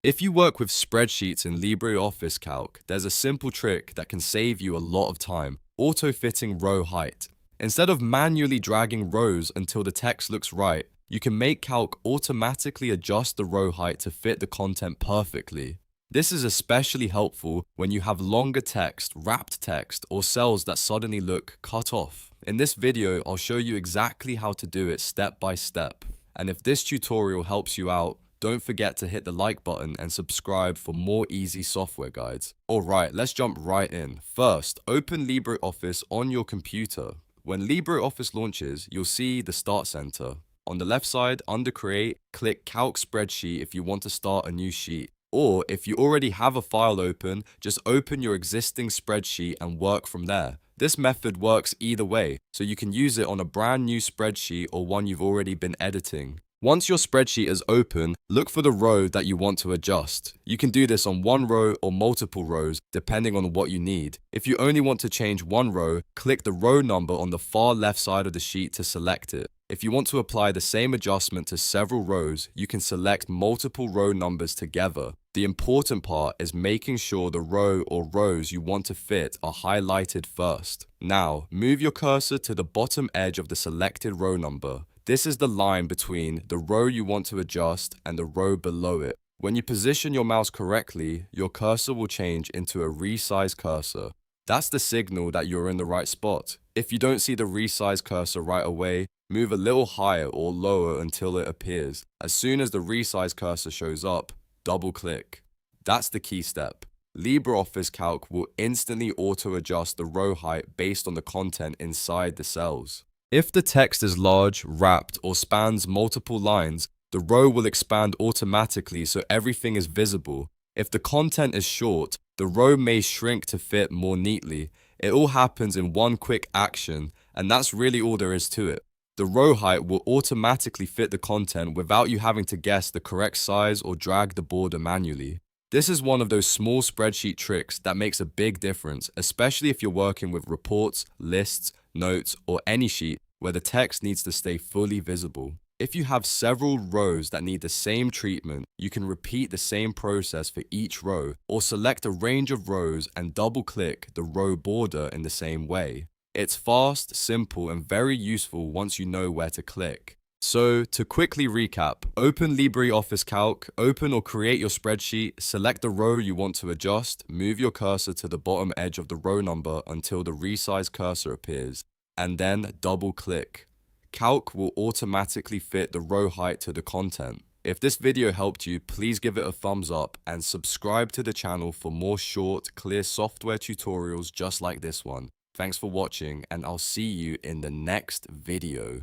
If you work with spreadsheets in LibreOffice Calc, there's a simple trick that can save you a lot of time: auto-fitting row height. Instead of manually dragging rows until the text looks right, you can make Calc automatically adjust the row height to fit the content perfectly. This is especially helpful when you have longer text, wrapped text, or cells that suddenly look cut off. In this video, I'll show you exactly how to do it step by step. And if this tutorial helps you out, don't forget to hit the like button and subscribe for more easy software guides. Alright, let's jump right in. First, open LibreOffice on your computer. When LibreOffice launches, you'll see the Start Center. On the left side, under Create, click Calc Spreadsheet if you want to start a new sheet. Or if you already have a file open, just open your existing spreadsheet and work from there. This method works either way, so you can use it on a brand new spreadsheet or one you've already been editing. Once your spreadsheet is open, look for the row that you want to adjust. You can do this on one row or multiple rows, depending on what you need. If you only want to change one row, click the row number on the far left side of the sheet to select it. If you want to apply the same adjustment to several rows, you can select multiple row numbers together. The important part is making sure the row or rows you want to fit are highlighted first. Now, move your cursor to the bottom edge of the selected row number. This is the line between the row you want to adjust and the row below it. When you position your mouse correctly, your cursor will change into a resize cursor. That's the signal that you're in the right spot. If you don't see the resize cursor right away, move a little higher or lower until it appears. As soon as the resize cursor shows up, double click. That's the key step. LibreOffice Calc will instantly auto-adjust the row height based on the content inside the cells. If the text is large, wrapped, or spans multiple lines, the row will expand automatically so everything is visible. If the content is short, the row may shrink to fit more neatly. It all happens in one quick action, and that's really all there is to it. The row height will automatically fit the content without you having to guess the correct size or drag the border manually. This is one of those small spreadsheet tricks that makes a big difference, especially if you're working with reports, lists, notes, or any sheet where the text needs to stay fully visible. If you have several rows that need the same treatment, you can repeat the same process for each row, or select a range of rows and double-click the row border in the same way. It's fast, simple, and very useful once you know where to click. So, to quickly recap, open LibreOffice Calc, open or create your spreadsheet, select the row you want to adjust, move your cursor to the bottom edge of the row number until the resize cursor appears, and then double-click. Calc will automatically fit the row height to the content. If this video helped you, please give it a thumbs up and subscribe to the channel for more short, clear software tutorials just like this one. Thanks for watching, and I'll see you in the next video.